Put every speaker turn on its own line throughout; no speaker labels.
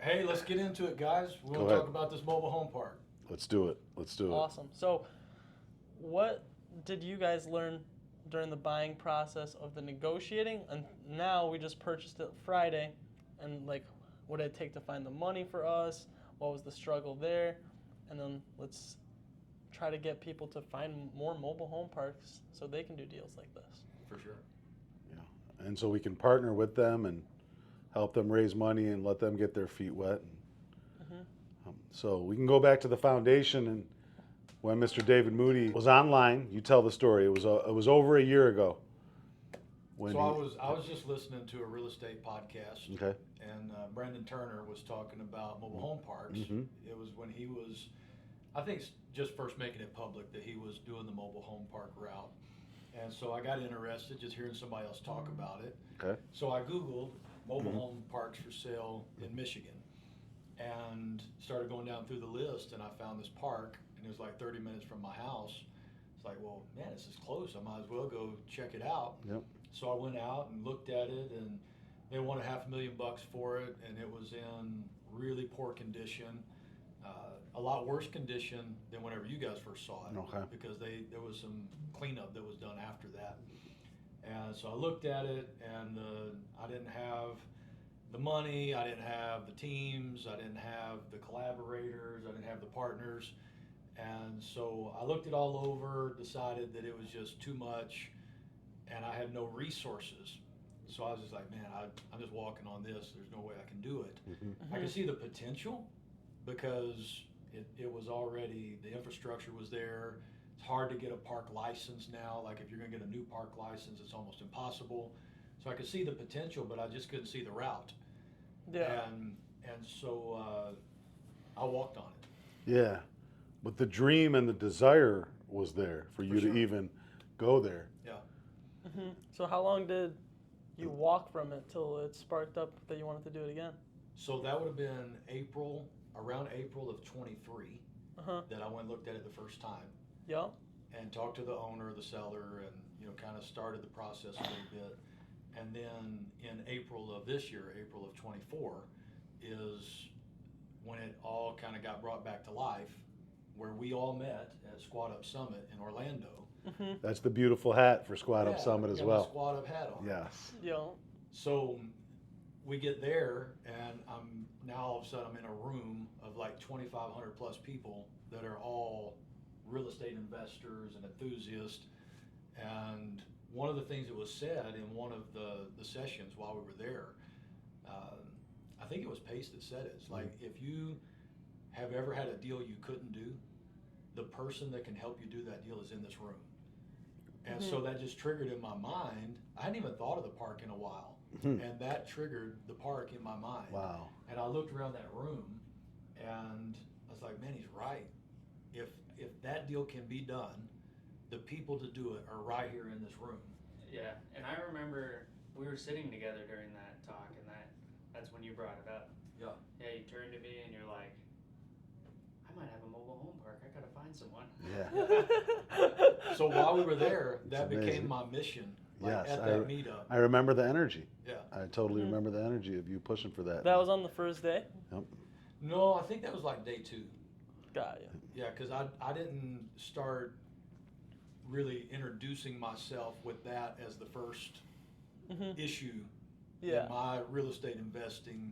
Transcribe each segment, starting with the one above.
Hey, let's get into it, guys. We're going to talk about this mobile home park.
Let's do it. Let's do it.
Awesome. So, what did you guys learn during the buying process of the negotiating? And now we just purchased it Friday, and like, what did it take to find the money for us? What was the struggle there? And then let's try to get people to find more mobile home parks so they can do deals like this.
For sure.
Yeah. And so we can partner with them and help them raise money and let them get their feet wet. So we can go back to the foundation, and when Mr. David Moody was online, you tell the story. It was over a year ago.
So I was just listening to a real estate podcast.
Okay.
And Brandon Turner was talking about mobile home parks. It was when he was, I think, just first making it public that he was doing the mobile home park route. And so I got interested just hearing somebody else talk about it.
Okay.
So I Googled mobile home parks for sale in Michigan and started going down through the list, and I found this park, and it was like 30 minutes from my house. It's like, well, man, this is close. I might as well go check it out.
Yep.
So I went out and looked at it, and they wanted $500,000 for it, and it was in really poor condition, a lot worse condition than whenever you guys first saw it.
Okay.
Because there was some cleanup that was done after that. And so I looked at it, and I didn't have the money, I didn't have the teams, I didn't have the collaborators, I didn't have the partners. And so I looked it all over, decided that it was just too much, and I had no resources. So I was just like, man, I'm just walking on this. There's no way I can do it. I could see the potential because it was already, the infrastructure was there. It's hard to get a park license now. Like if you're going to get a new park license, it's almost impossible. So I could see the potential, but I just couldn't see the route.
Yeah.
And so I walked on it.
Yeah. But the dream and the desire was there for you to even go there.
Yeah.
So how long did you walk from it till it sparked up that you wanted to do it again?
So that would have been around April of 23 that I went and looked at it the first time.
Yeah.
And talked to the owner, the seller, and kind of started the process a little bit. And then in April of this year, April of 24, is when it all kind of got brought back to life, where we all met at SquadUp Summit in Orlando.
That's the beautiful hat for SquadUp Summit as well.
SquadUp hat on.
Yes.
Yeah.
So we get there, and now all of a sudden I'm in a room of like 2,500 plus people that are all real estate investors and enthusiasts. And one of the things that was said in one of the sessions while we were there, I think it was Pace that said it. It's like, if you have ever had a deal you couldn't do, the person that can help you do that deal is in this room. And so that just triggered in my mind. I hadn't even thought of the park in a while. And that triggered the park in my mind.
Wow.
And I looked around that room, and I was like, man, he's right. If that deal can be done, the people to do it are right here in this room.
Yeah, and I remember we were sitting together during that talk, and that's when you brought it up.
Yeah.
Yeah, you turned to me and you're like, I might have a mobile home park. I gotta find someone.
Yeah.
So while we were there, that
amazing.
became my mission.
Yes,
at that meetup.
I remember the energy.
Yeah.
I totally remember the energy of you pushing for that.
That was on the first day?
Yep.
No, I think that was like day 2.
Got you.
Yeah, because I didn't start really introducing myself with that as the first issue in my real estate investing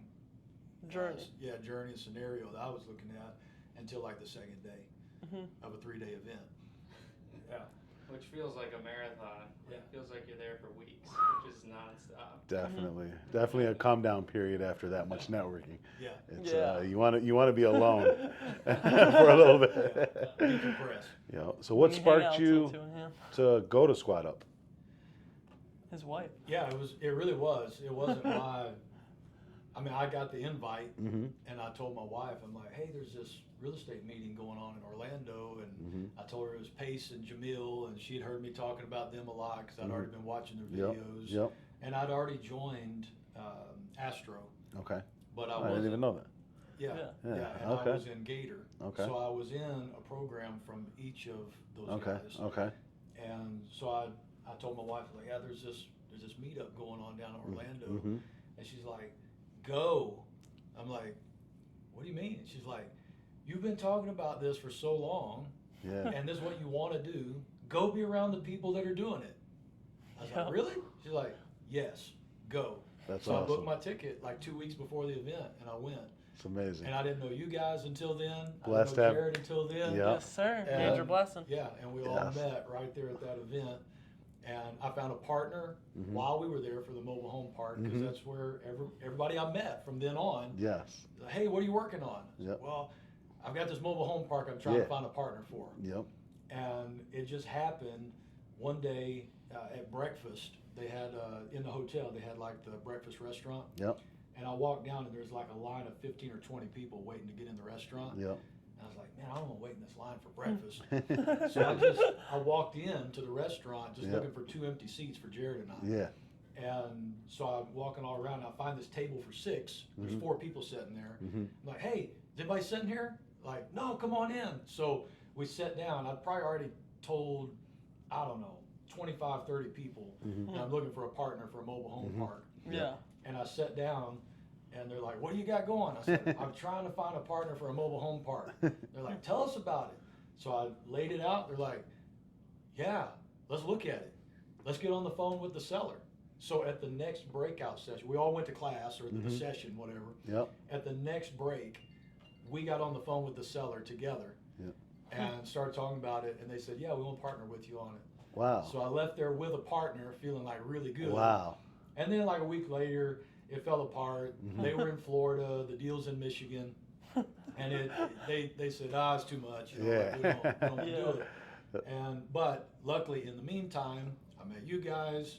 journey.
Journey and scenario that I was looking at until like the second day of a 3-day event. Yeah.
Which feels like a marathon.
Yeah.
It feels like you're there for weeks, just nonstop.
Definitely, definitely a calm down period after that much networking.
Yeah.
It's,
Yeah.
you want to be alone for a little bit.
Decompress.
Yeah. So what
You hang
sparked
out
you
till 2 a.m.
to go to SquadUp?
His wife.
Yeah, it really was. It wasn't I got the invite, and I told my wife, I'm like, hey, there's this real estate meeting going on in Orlando, and I told her it was Pace and Jamil, and she'd heard me talking about them a lot because I'd already been watching their videos.
Yep.
And I'd already joined Astro.
Okay.
But
I didn't even know that.
Yeah,
Yeah,
and
okay.
I was in Gator.
Okay.
So I was in a program from each of those
Okay.
guys.
Okay.
And so I told my wife, like, yeah, there's this meetup going on down in Orlando. And she's like, go. I'm like, what do you mean? She's like, you've been talking about this for so long,
Yeah.
and this is what you want to do. Go be around the people that are doing it. I was
Yeah.
like, really? She's like, yes, go.
That's
So I
awesome.
booked my ticket like 2 weeks before the event, and I went.
It's amazing.
And I didn't know you guys until then.
Blessed
I
to
didn't
have-
know Jared until then.
Yeah.
Yes, sir.
And-
Major blessing.
Yeah, and we all
Yes.
met right there at that event. And I found a partner
Mhm.
while we were there for the mobile home park, because
Mhm.
that's where everybody I met from then on.
Yes.
Hey, what are you working on? I said,
Yep.
well, I've got this mobile home park I'm trying
Yeah.
to find a partner for.
Yep.
And it just happened one day at breakfast. They had, in the hotel, they had like the breakfast restaurant.
Yep.
And I walked down and there's like a line of 15 or 20 people waiting to get in the restaurant.
Yep.
And I was like, man, I don't want to wait in this line for breakfast. So I walked in to the restaurant just
Yep.
looking for 2 empty seats for Jared and I.
Yeah.
And so I'm walking all around and I find this table for 6. There's
Mhm.
4 people sitting there.
Mhm.
I'm like, hey, is anybody sitting here? Like, no, come on in. So we sat down. I'd probably already told, I don't know, 25, 30 people
Mhm.
that I'm looking for a partner for a mobile home
Mhm.
park.
Yeah.
And I sat down and they're like, what do you got going? I said, I'm trying to find a partner for a mobile home park. They're like, tell us about it. So I laid it out. They're like, yeah, let's look at it. Let's get on the phone with the seller. So at the next breakout session, we all went to class or the
Mhm.
session, whatever.
Yep.
At the next break, we got on the phone with the seller together
Yep.
and started talking about it. And they said, yeah, we want to partner with you on it.
Wow.
So I left there with a partner feeling like really good.
Wow.
And then like a week later, it fell apart.
Mhm.
They were in Florida, the deal's in Michigan. And they said, it's too much. You know, like, we don't
Yeah.
do it. But luckily in the meantime, I met you guys.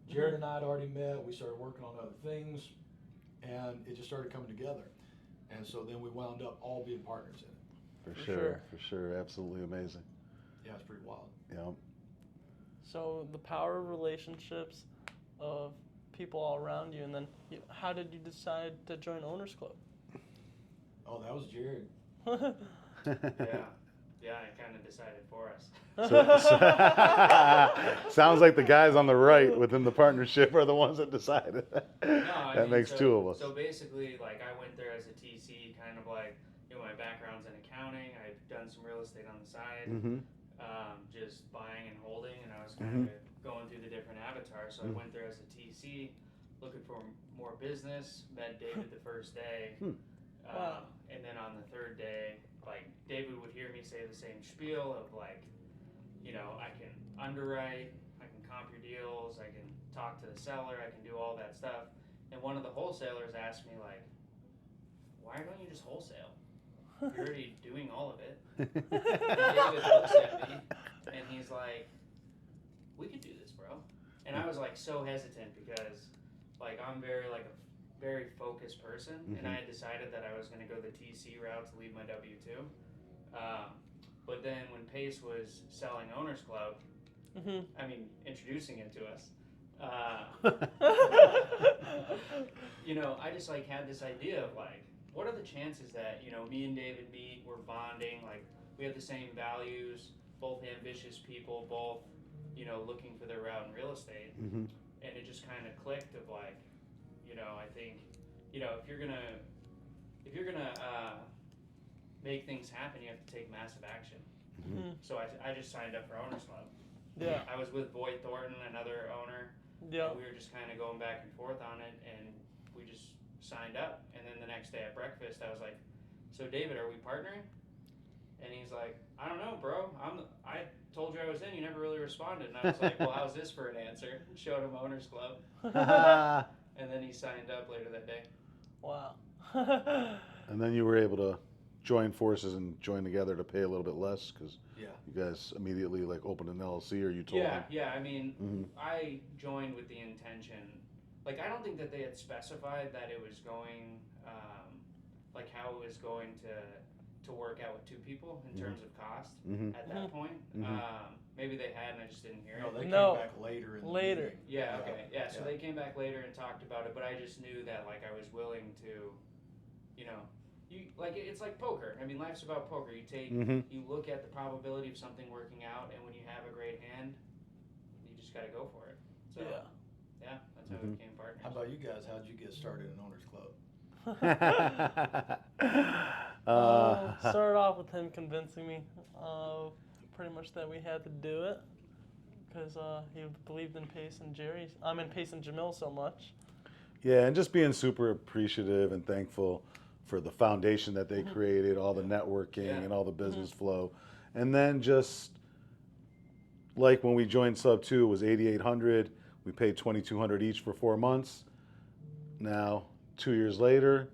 Jared and I had already met. We started working on other things and it just started coming together. And so then we wound up all being partners in it.
For
For
sure.
sure.
For sure. Absolutely amazing.
Yeah, it's pretty wild.
Yep.
So the power of relationships, of people all around you, and then how did you decide to join Owners Club?
Oh, that was Jared.
Yeah, I kind of decided for us.
Sounds like the guys on the right within the partnership are the ones that decided.
No, I
That
mean,
makes
so,
2 of us.
So basically, like, I went there as a TC, kind of like, my background's in accounting. I've done some real estate on the side,
Mm-hmm.
just buying and holding, and I was kind of going through the different avatars. So I
Mhm.
went there as a TC, looking for more business. Met David the first day,
Wow.
and then on the 3rd day, like, David would hear me say the same spiel of like, I can underwrite, I can comp your deals, I can talk to the seller, I can do all that stuff. And one of the wholesalers asked me like, why don't you just wholesale? You're already doing all of it. And David looks at me and he's like, we could do this, bro. And I was like so hesitant because like I'm very focused person, and I had decided that I was going to go the TC route to leave my W-2. But then when Pace was selling Owners Club, introducing it to us, I just like had this idea of like, what are the chances that, me and David meet, we're bonding, like we have the same values, both ambitious people, both, looking for their route in real estate.
Mm-hmm.
And it just kind of clicked of like, I think, if you're gonna make things happen, you have to take massive action.
Mm-hmm.
So I just signed up for Owners Club.
Yeah.
I was with Boyd Thornton, another owner.
Yeah.
And we were just kind of going back and forth on it, and we just signed up. And then the next day at breakfast, I was like, "So David, are we partnering?" And he's like, "I don't know, bro. I told you I was in. You never really responded." And I was like, "Well, how's this for an answer?" Showed him Owners Club, and then he signed up later that day.
Wow.
And then you were able to join forces and join together to pay a little bit less because
Yeah.
you guys immediately like opened an LLC, or you told them?
Yeah. I mean,
Mhm.
I joined with the intention. Like, I don't think that they had specified that it was going, like how it was going to work out with 2 people in terms of cost
Mhm.
at that point.
Mhm.
Maybe they had and I just didn't hear
No,
it.
they
No.
came back later. In the
Later.
meeting.
Yeah, okay. Yeah, so
Yeah.
they came back later and talked about it, but I just knew that like I was willing to, it's like poker. I mean, life's about poker. You take,
Mhm.
you look at the probability of something working out, and when you have a great hand, you just got to go for it. So
Yeah.
yeah, that's how we became partners.
How about you guys? How'd you get started in Owners Club?
Started off with him convincing me, pretty much that we had to do it, because he believed in Pace and Pace and Jamil so much.
Yeah, and just being super appreciative and thankful for the foundation that they created, all the networking and all the business flow. And then just like when we joined Sub 2, it was $8,800. We paid $2,200 each for 4 months. Now, 2 years later,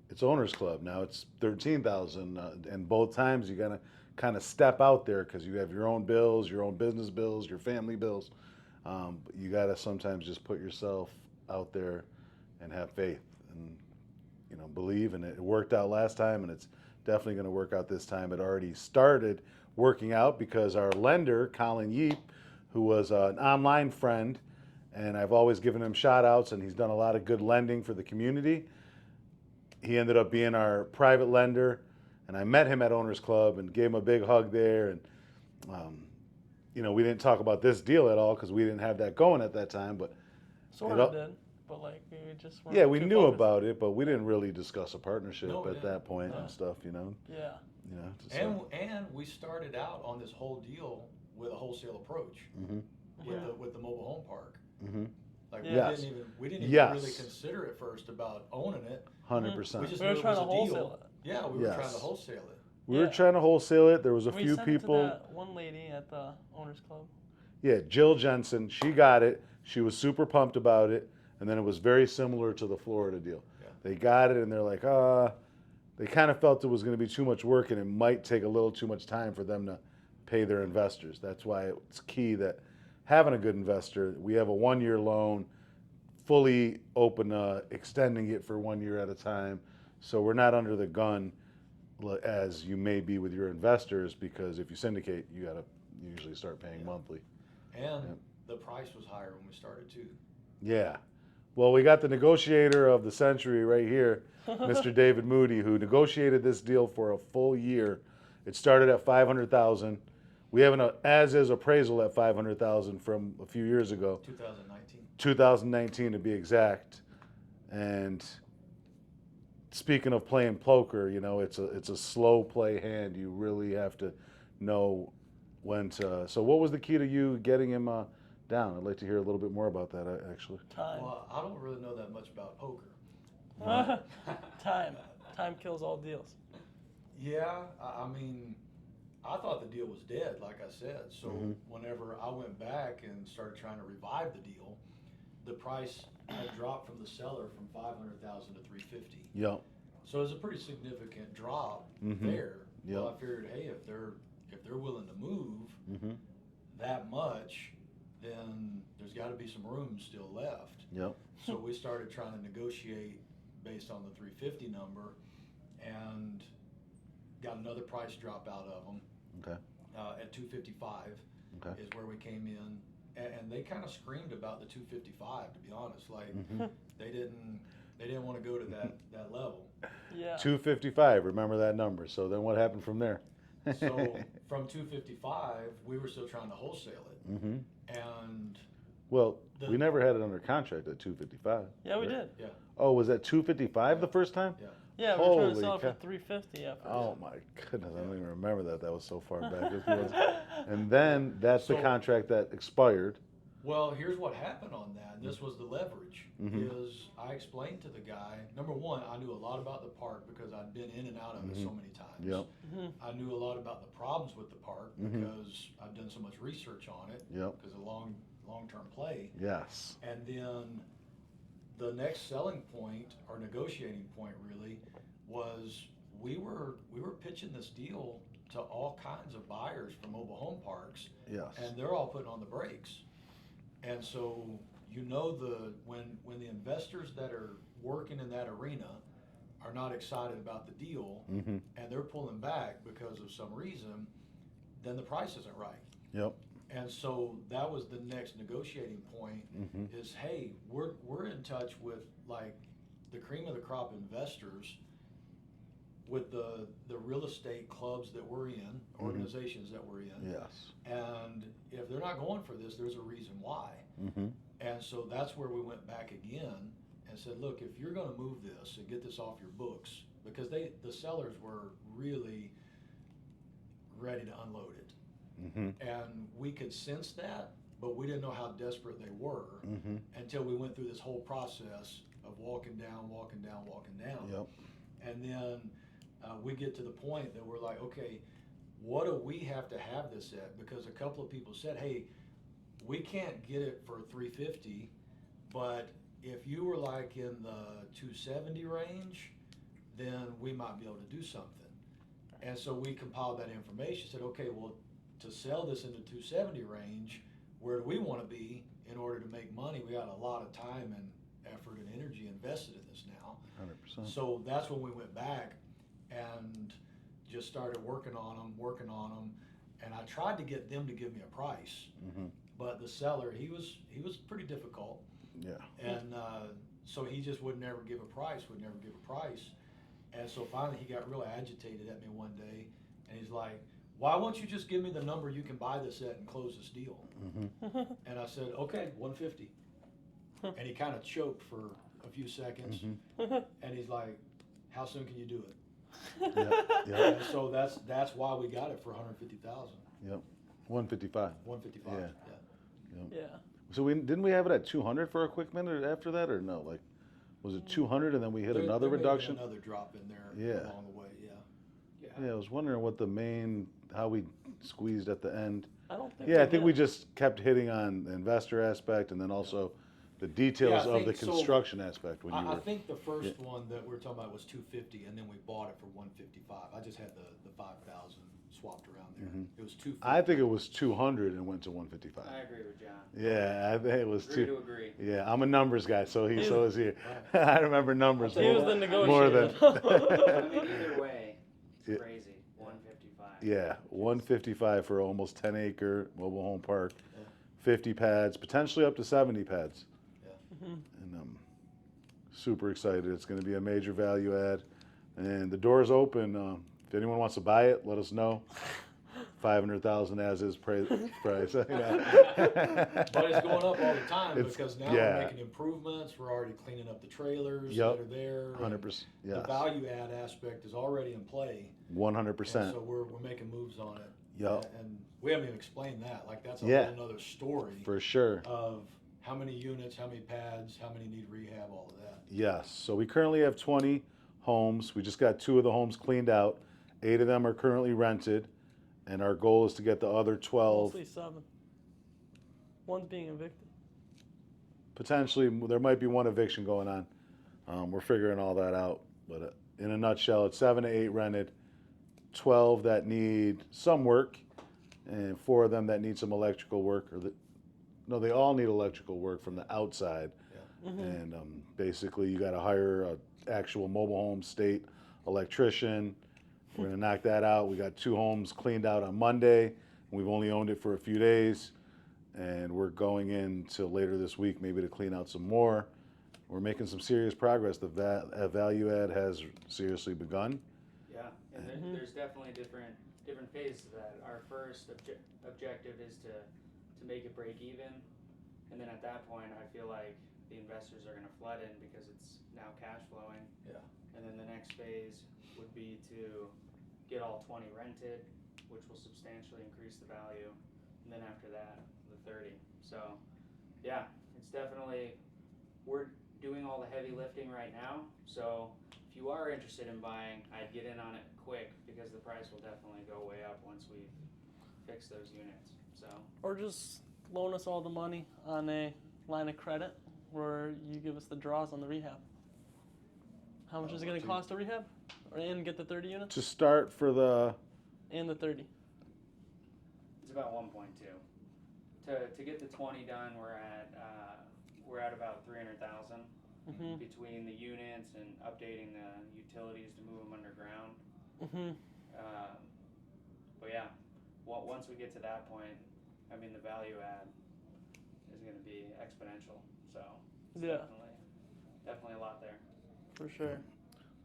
it's Owners Club. Now it's $13,000. And both times you gotta kind of step out there because you have your own bills, your own business bills, your family bills. But you gotta sometimes just put yourself out there and have faith and believe. And it worked out last time, and it's definitely going to work out this time. It already started working out because our lender, Colin Yeep, who was an online friend, and I've always given him shout outs, and he's done a lot of good lending for the community. He ended up being our private lender, and I met him at Owners Club and gave him a big hug there. And we didn't talk about this deal at all because we didn't have that going at that time, but
Sort of did, but like we just weren't
yeah, we
too
knew
focused.
about it, but we didn't really discuss a partnership at that point
No.
and stuff,
Yeah.
And we started out on this whole deal with a wholesale approach with the mobile home park. Like
Yes.
we didn't even
Yes.
really consider at first about owning it.
100%.
We just
We were
knew it
trying
was
to
a
wholesale
deal.
it.
Yeah, we were
Yes.
trying to wholesale it.
We were
Yeah.
trying to wholesale it. There was a
We
few
sent
people.
it to that one lady at the Owners Club.
Yeah, Jill Jensen, she got it. She was super pumped about it. And then it was very similar to the Florida deal.
Yeah.
They got it and they're like, they kind of felt it was going to be too much work and it might take a little too much time for them to pay their investors. That's why it's key that having a good investor, we have a 1-year loan, fully open, extending it for 1 year at a time. So we're not under the gun as you may be with your investors, because if you syndicate, you got to usually start paying monthly.
And the price was higher when we started too.
Yeah. Well, we got the negotiator of the century right here, Mr. David Moody, who negotiated this deal for a full year. It started at $500,000. We have an as-is appraisal at $500,000 from a few years ago, 2019 to be exact. And speaking of playing poker, it's a slow play hand. You really have to know when to. So, what was the key to you getting him down? I'd like to hear a little bit more about that, actually.
Time.
Well, I don't really know that much about poker.
Time. Time kills all deals.
Yeah, I mean, I thought the deal was dead, like I said. So whenever I went back and started trying to revive the deal, the price had dropped from the seller from $500,000 to $350,000.
Yep.
So it was a pretty significant drop there. Well, I figured, hey, if they're willing to move that much, then there's got to be some room still left.
Yep.
So we started trying to negotiate based on the 350 number, and got another price drop out of them.
Okay.
At 255 is where we came in, and they kind of screamed about the 255. To be honest, like they didn't want to go to that level.
Yeah.
255. Remember that number. So then, what happened from there?
So from 255, we were still trying to wholesale it, and
well, we never had it under contract at 255.
Yeah, we did.
yeah,
Oh, was that 255 the first time?
yeah.
Yeah, we were trying to
Holy
sell it for
cow.
$350 at first.
Oh my goodness, I don't even remember that. That was so far back. And then that's the
So-
contract that expired.
Well, here's what happened on that. This was the leverage. Is I explained to the guy, number one, I knew a lot about the park because I'd been in and out of it so many times.
Yep.
I knew a lot about the problems with the park because I've done so much research on it.
Yep.
Because of long-term play.
Yes.
And then the next selling point or negotiating point really was we were pitching this deal to all kinds of buyers for mobile home parks,
Yes.
and they're all putting on the brakes. And so when the investors that are working in that arena are not excited about the deal and they're pulling back because of some reason, then the price isn't right.
Yep.
And so that was the next negotiating point is, hey, we're in touch with like the cream of the crop investors with the real estate clubs that we're in, organizations that we're in.
Yes.
And if they're not going for this, there's a reason why. And so that's where we went back again and and said, look, if you're going to move this and get this off your books, because the sellers were really ready to unload it.
Mm-hmm.
And we could sense that, but we didn't know how desperate they were
Mm-hmm.
until we went through this whole process of walking down.
Yep.
And then we get to the point that we're like, okay, what do we have to have this at? Because a couple of people said, hey, we can't get it for $350, but if you were like in the $270 range, then we might be able to do something. And so we compiled that information, said, okay, well, to sell this in the $270 range, where do we want to be in order to make money? We got a lot of time and effort and energy invested in this now.
100%.
So that's when we went back and just started working on them. And I tried to get them to give me a price,
Mm-hmm.
but the seller, he was pretty difficult.
Yeah.
And so he just would never give a price. And so finally he got real agitated at me one day, and he's like, why won't you just give me the number you can buy this at and close this deal?
Mm-hmm.
And I said, okay, 150. And he kind of choked for a few seconds,
Mm-hmm.
and he's like, how soon can you do it?
Yeah.
And so that's why we got it for $150,000.
Yep. 155.
155.
Yeah.
Yeah.
Yeah.
So didn't we have it at 200 for a quick minute after that, or no? Like, was it 200 and then we hit another
There may be
reduction?
another drop in there
Yeah.
along the way. Yeah.
Yeah, I was wondering what how we squeezed at the end.
I don't think.
Yeah, I think we just kept hitting on the investor aspect and then also the details
Yeah, I
of the
think so.
construction aspect when you
I
were.
think the first one that we were talking about was 250, and then we bought it for 155. I just had the 5,000 swapped around there.
Mhm.
It was 250.
I think it was 200 and went to 155.
I agree with John.
Yeah, I think it was
Agree
two.
to agree.
Yeah, I'm a numbers guy, so
He's-
is he. I remember numbers
He was the
more than.
negotiator.
I mean, either way, it's
Yeah.
crazy. 155.
Yeah, 155 for almost 10-acre mobile home park,
Yeah.
50 pads, potentially up to 70 pads.
Yeah.
And I'm super excited. It's going to be a major value add. And the door's open. If anyone wants to buy it, let us know. 500,000 as is price.
But it's going up all the time
It's-
because now
yeah.
we're making improvements. We're already cleaning up the trailers
Yep.
that are there.
100%.
The
Yes.
value add aspect is already in play.
100%.
And so we're making moves on it.
Yep.
And we haven't even explained that. Like that's a
Yeah.
whole nother story
For sure.
of how many units, how many pads, how many need rehab, all of that.
Yes. So we currently have 20 homes. We just got 2 of the homes cleaned out. 8 of them are currently rented. And our goal is to get the other 12.
Mostly 7. One's being evicted.
Potentially, there might be one eviction going on. We're figuring all that out. But in a nutshell, it's 7 to 8 rented, 12 that need some work, and 4 of them that need some electrical work. No, they all need electrical work from the outside.
Yeah.
And basically, you got to hire an actual mobile home state electrician. We're going to knock that out. We got 2 homes cleaned out on Monday. We've only owned it for a few days. And we're going into later this week maybe to clean out some more. We're making some serious progress. The value add has seriously begun.
Yeah, and there's definitely different phases to that. Our first objective is to make it break even, and then at that point, I feel like the investors are going to flood in because it's now cash flowing.
Yeah.
And then the next phase would be to get all 20 rented, which will substantially increase the value, and then after that, the 30. So, yeah, it's definitely, we're doing all the heavy lifting right now. So if you are interested in buying, I'd get in on it quick because the price will definitely go way up once we fix those units. So
Or just loan us all the money on a line of credit where you give us the draws on the rehab. How much is it going to cost to rehab? And get the 30 units?
To start for the,
And the 30.
it's about 1.2. To get the 20 done, we're at about 300,000
Mm-hmm.
between the units and updating the utilities to move them underground.
Mm-hmm.
But yeah, once we get to that point, I mean, the value add is going to be exponential. So it's
Yeah.
definitely a lot there.
For sure.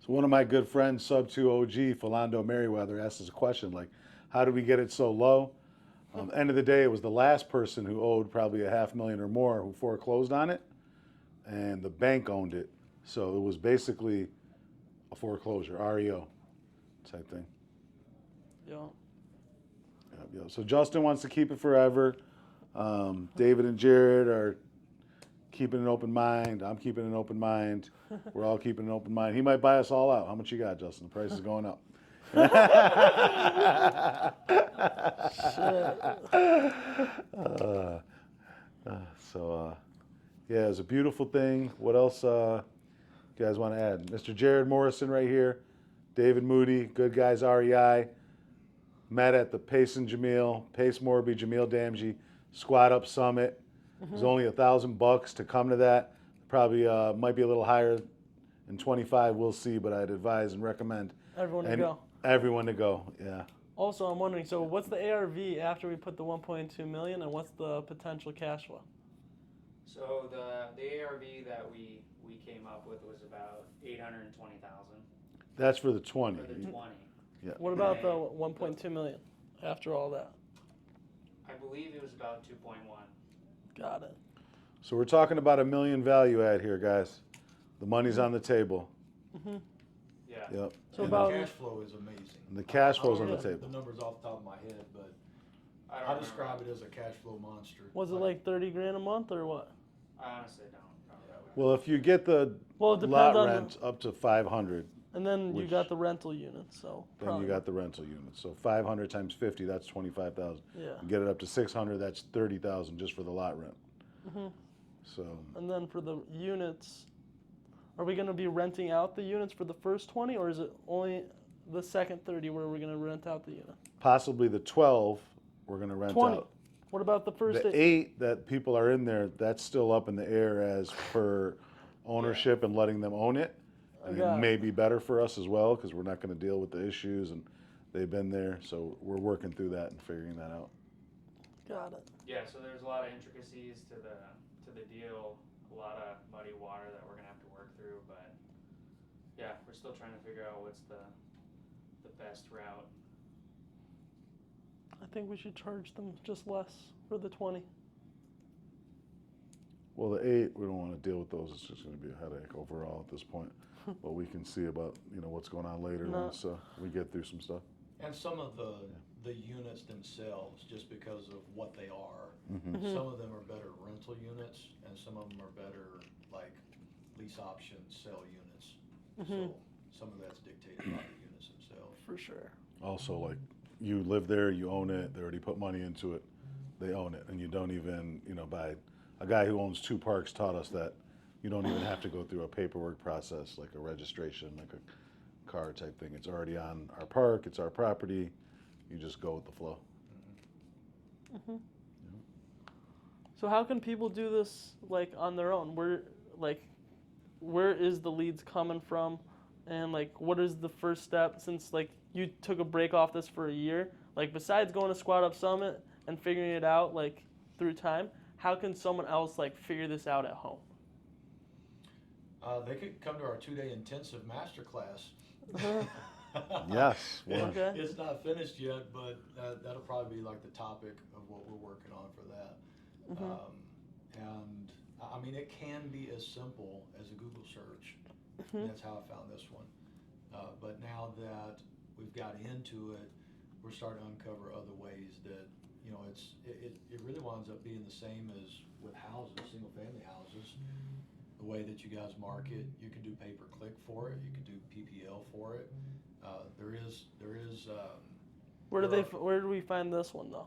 so one of my good friends, Sub 2 OG, Philando Merriweather, asked us a question like, how did we get it so low? End of the day, it was the last person who owed probably $500,000 or more who foreclosed on it, and the bank owned it. So it was basically a foreclosure, REO type thing.
Yeah.
Yep. So Justin wants to keep it forever. David and Jared are keeping an open mind. I'm keeping an open mind. We're all keeping an open mind. He might buy us all out. How much you got, Justin? The price is going up. Yeah, it's a beautiful thing. What else you guys want to add? Mr. Jared Morrison right here. David Moody, Good Guys REI. Met at the Pace and Jameel, Pace Morby, Jameel Damji, SquadUp Summit. It was only $1,000 to come to that. Probably might be a little higher in 25. We'll see, but I'd advise and recommend
Everyone to go.
everyone to go. Yeah.
Also, I'm wondering, so what's the ARV after we put the 1.2 million, and what's the potential cash flow?
So the ARV that we came up with was about 820,000
That's for the 20.
for the 20.
Yeah.
What about the 1.2 million after all that?
I believe it was about 2.1.
Got it.
So we're talking about $1 million value add here, guys. The money's on the table.
Yeah.
Yep.
So
And
about
the cash flow is amazing.
And the cash
I
flow's
don't
on the
know
table.
The numbers off the top of my head, but
I don't
I
remember.
describe it as a cash flow monster.
was it like 30 grand a month or what?
I honestly don't know.
Well, if you get the
Well, it depends
lot
on
rent up to 500,
and then you
which-
got the rental unit, so
then
probably,
you got the rental unit. So 500 times 50, that's 25,000.
yeah.
You get it up to 600, that's 30,000 just for the lot rent. So
And then for the units, are we going to be renting out the units for the first 20, or is it only the second 30 where we're going to rent out the unit?
possibly the 12 we're going to rent
20.
out.
What about the first
The 8 that people are in there, that's still up in the air as per ownership and letting them own it. And
got
it
it.
may be better for us as well because we're not going to deal with the issues and they've been there. So we're working through that and figuring that out.
Got it.
Yeah, so there's a lot of intricacies to the deal, a lot of muddy water that we're gonna have to work through, but yeah, we're still trying to figure out what's the best route.
I think we should charge them just less for the 20.
Well, the 8, we don't want to deal with those. It's just going to be a headache overall at this point. But we can see about, what's going on later
No.
once we get through some stuff.
And some of the units themselves, just because of what they are,
Mm-hmm.
some of them are better rental units, and some of them are better like lease option sell units. So some of that's dictated by the units themselves.
For sure.
Also, like, you live there, you own it, they already put money into it, they own it. And you don't even, buy. A guy who owns 2 parks taught us that you don't even have to go through a paperwork process, like a registration, like a car type thing. It's already on our park, it's our property, you just go with the flow.
So how can people do this like on their own? Where is the leads coming from, and like what is the first step? Since like you took a break off this for a year, like besides going to SquadUp Summit and figuring it out like through time, how can someone else like figure this out at home?
They could come to our 2-day intensive masterclass.
Yes. Well,
Okay.
It's not finished yet, but that'll probably be like the topic of what we're working on for that. And I mean, it can be as simple as a Google search. That's how I found this one. But now that we've got into it, we're starting to uncover other ways that, it really winds up being the same as with houses, single family houses. The way that you guys market, you can do pay-per-click for it, you can do PPL for it. There is
Where do we find this one though?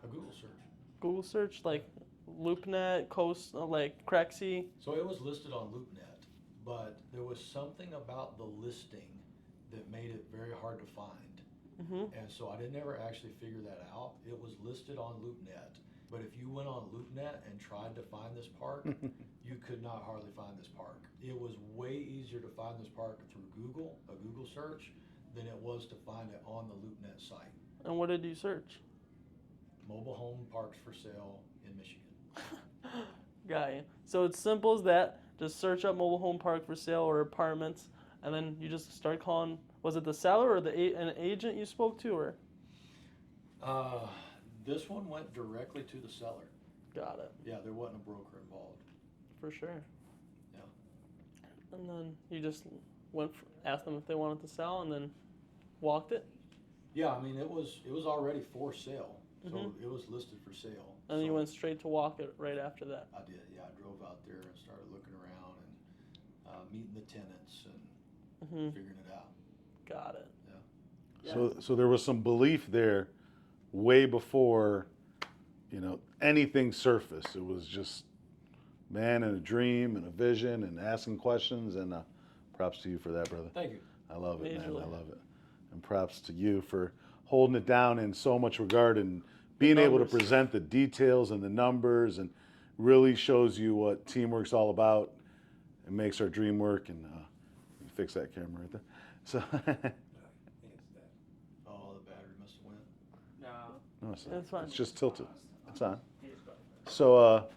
a Google search.
Google search, like LoopNet, Coast, like Crexy.
So it was listed on LoopNet, but there was something about the listing that made it very hard to find. And so I didn't ever actually figure that out. It was listed on LoopNet, but if you went on LoopNet and tried to find this park, you could not hardly find this park. It was way easier to find this park through Google, a Google search, than it was to find it on the LoopNet site.
And what did you search?
Mobile home parks for sale in Michigan.
Got you. So it's simple as that. Just search up mobile home park for sale or apartments, and then you just start calling. Was it the seller or an agent you spoke to, or?
This one went directly to the seller.
Got it.
Yeah, there wasn't a broker involved.
For sure.
Yeah.
And then you just asked them if they wanted to sell, and then walked it.
Yeah, I mean, it was already for sale, so
Mhm.
it was listed for sale.
And
so
you went straight to walk it right after that.
I did, yeah. I drove out there and started looking around and meeting the tenants and
Mhm.
figuring it out.
Got it.
Yeah.
So there was some belief there way before, anything surfaced. It was just man and a dream and a vision and asking questions, and props to you for that, brother.
Thank you.
I love it, man.
Majorly.
I love it. And props to you for holding it down in so much regard and being able to
numbers.
present the details and the numbers, and really shows you what teamwork's all about and makes our dream work. And fix that camera right there. So
Oh, the battery must have went.
No.
no, it's not.
It's fine.
It's just tilted. It's on.
You just go.
So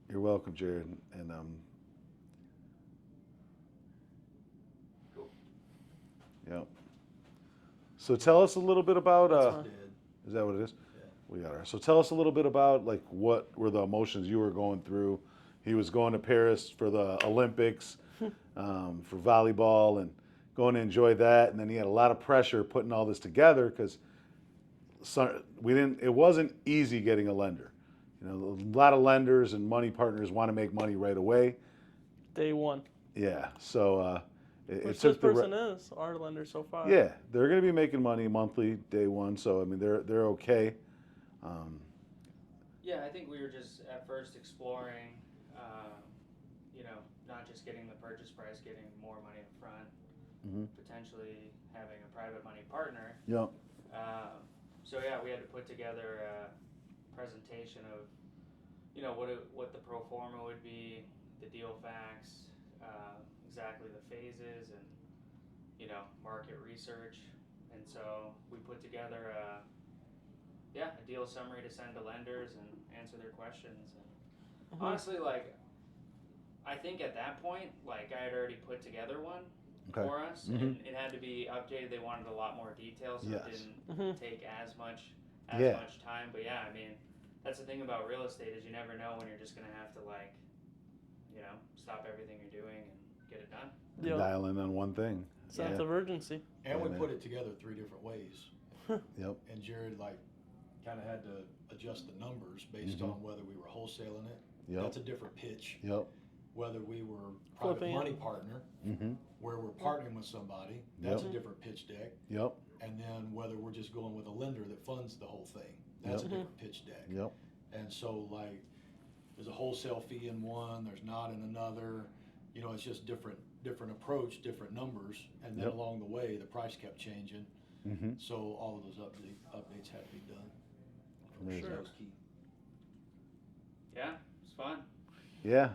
you're welcome, Jared. And
Cool.
yeah. So tell us a little bit about
It's dead.
is that what it is?
Yeah.
We got her. So tell us a little bit about like what were the emotions you were going through. He was going to Paris for the Olympics, for volleyball, and going to enjoy that. And then he had a lot of pressure putting all this together because it wasn't easy getting a lender. A lot of lenders and money partners want to make money right away.
Day one.
Yeah. So it
Which
took
this person is our lender so far.
Yeah, they're going to be making money monthly day one. So I mean, they're okay.
Yeah, I think we were just at first exploring, not just getting the purchase price, getting more money up front, potentially having a private money partner.
Yep.
So yeah, we had to put together a presentation of, what the pro forma would be, the deal facts, exactly the phases, and market research. And so we put together a deal summary to send to lenders and answer their questions. And honestly, I think at that point, I had already put together one for us, and it had to be updated. They wanted a lot more details, so
Yes.
it didn't take as much time. But yeah, I mean, that's the thing about real estate is you never know when you're just gonna have to stop everything you're doing and get it done.
Yep.
Dial in on one thing.
Sense of urgency.
And we
man.
put it together 3 different ways.
Yep.
And Jared kind of had to adjust the numbers based on whether we were wholesaling it.
Yep.
That's a different pitch.
Yep.
Whether we were private
Flipping it.
money partner, where we're partnering with somebody, that's a different pitch deck.
Yep.
And then whether we're just going with a lender that funds the whole thing, that's a different pitch deck.
Yep.
And so there's a wholesale fee in one, there's not in another. It's just different approach, different numbers. And then along the way, the price kept changing. So all of those updates had to be done.
Amazing.
That was key.
Yeah, it's fun.
Yeah.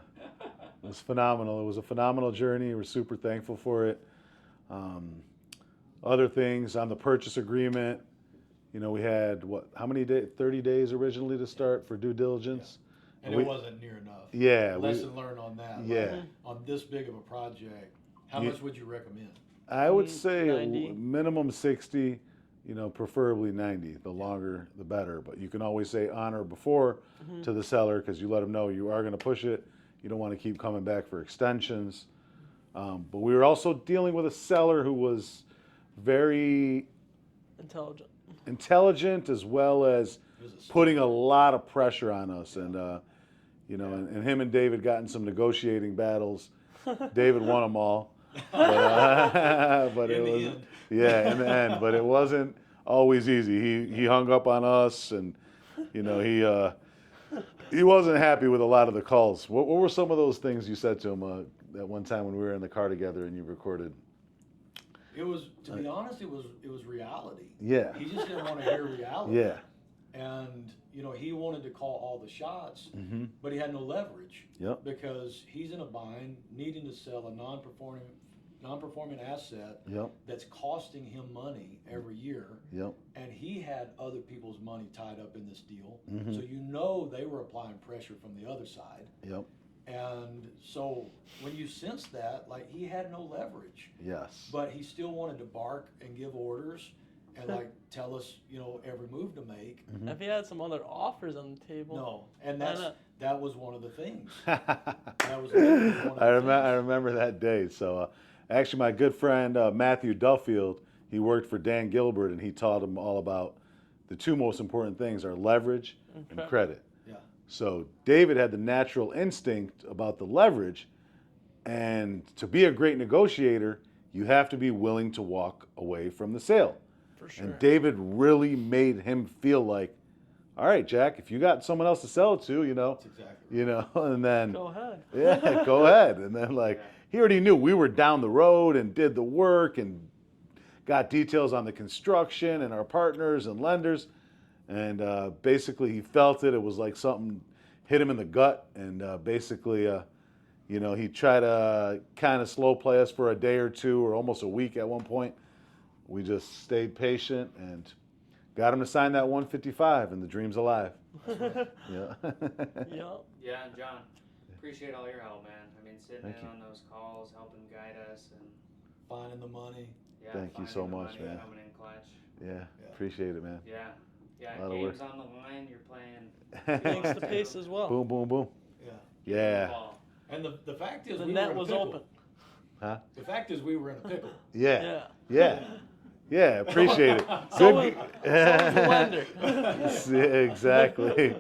It was phenomenal. It was a phenomenal journey. We're super thankful for it. Other things on the purchase agreement, we had how many days? 30 days originally to start for due diligence.
And it wasn't near enough.
Yeah.
Lesson learned on that.
Yeah.
On this big of a project, how much would you recommend?
I would say
90.
minimum 60, preferably 90. The longer, the better. But you can always say on or before to the seller because you let them know you are going to push it. You don't want to keep coming back for extensions. But we were also dealing with a seller who was very intelligent as well as putting a lot of pressure on us. And, and him and David got in some negotiating battles. David won them all. But
In
it
the
was,
end.
yeah, in the end. But it wasn't always easy. He hung up on us, and he wasn't happy with a lot of the calls. What were some of those things you said to him that one time when we were in the car together and you recorded?
It was, to be honest, it was reality.
Yeah.
He just didn't want to hear reality.
Yeah.
And he wanted to call all the shots, but he had no leverage.
Yep.
Because he's in a bind, needing to sell a non-performing asset.
Yep.
That's costing him money every year.
Yep.
And he had other people's money tied up in this deal,
Mm-hmm.
so they were applying pressure from the other side.
Yep.
And so when you sense that, he had no leverage.
Yes.
But he still wanted to bark and give orders, and like tell us, every move to make.
If he had some other offers on the table.
No, and
Why not?
that was one of the things.
I
was one of the things.
remember that day. So actually, my good friend Matthew Duffield, he worked for Dan Gilbert, and he taught him all about the two most important things are leverage and credit.
Yeah.
So David had the natural instinct about the leverage, and to be a great negotiator, you have to be willing to walk away from the sale.
For sure.
And David really made him feel like, all right, Jack, if you got someone else to sell it to,
That's exactly right.
and then
Go ahead.
yeah, go ahead. And then he already knew we were down the road and did the work and got details on the construction and our partners and lenders. And basically he felt it. It was like something hit him in the gut. And basically, he tried to kind of slow play us for a day or two or almost a week at one point. We just stayed patient and got him to sign that 155, and the dream's alive. Yeah.
Yup.
Yeah, and John, appreciate all your help, man. I mean, sitting
Thank
in
you.
on those calls, helping guide us, and
Finding the money.
yeah,
Thank you
finding
so
the
much,
money,
man.
Coming in clutch.
Yeah, appreciate it, man.
Yeah,
A lot of
games
work.
on the line. You're playing.
Thanks to Pace as well.
Boom, boom, boom.
Yeah.
Yeah.
Ball.
And the fact is,
The
we
net
were in a
was
pickle.
open.
Huh?
The fact is, we were in a pickle.
Yeah.
Yeah.
Yeah, appreciate it.
So was the lender.
Yeah, exactly.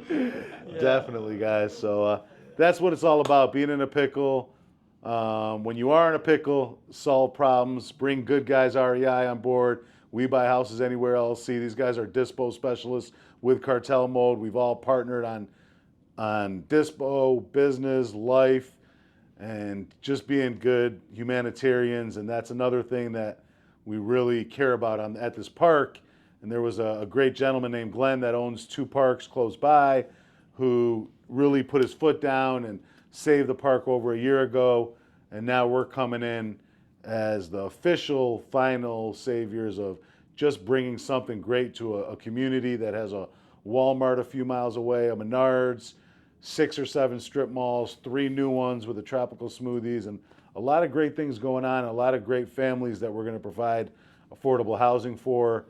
Definitely, guys. So that's what it's all about, being in a pickle. When you are in a pickle, solve problems, bring good guys REI on board. We Buy Houses Anywhere LLC. These guys are dispo specialists with Cartel Mode. We've all partnered on dispo, business, life, and just being good humanitarians. And that's another thing that we really care about at this park. And there was a great gentleman named Glenn that owns 2 parks close by who really put his foot down and saved the park over a year ago. And now we're coming in as the official final saviors of just bringing something great to a community that has a Walmart a few miles away, a Menards, 6 or 7 strip malls, 3 new ones with the tropical smoothies, and a lot of great things going on, a lot of great families that we're going to provide affordable housing for.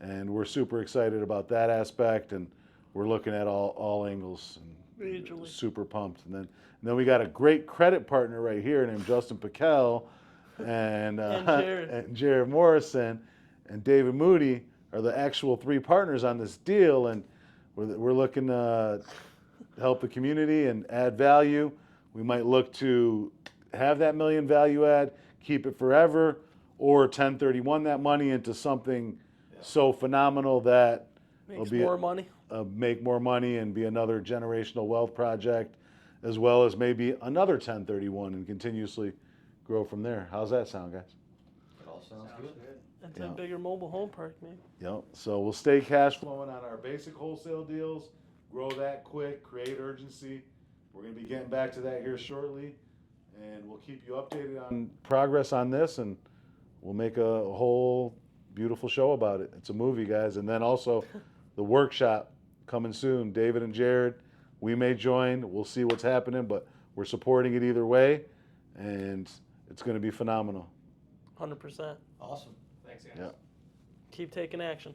And we're super excited about that aspect, and we're looking at all angles and
Majorly.
super pumped. And then we got a great credit partner right here named Justin Piquel and
Jared.
and Jared Morrison and David Moody are the actual 3 partners on this deal, and we're looking to help the community and add value. We might look to have that $1 million value add, keep it forever, or 1031 that money into something so phenomenal that
Makes
it'll be
more money.
make more money and be another generational wealth project, as well as maybe another 1031 and continuously grow from there. How's that sound, guys?
It all sounds good.
It's
Yeah.
a bigger mobile home park, man.
Yep. So we'll stay cash flowing on our basic wholesale deals, grow that quick, create urgency. We're going to be getting back to that here shortly, and we'll keep you updated on progress on this, and we'll make a whole beautiful show about it. It's a movie, guys. And then also the workshop coming soon. David and Jared, we may join. We'll see what's happening, but we're supporting it either way, and it's going to be phenomenal.
100%.
Awesome.
Thanks, guys.
Yeah.
Keep taking action.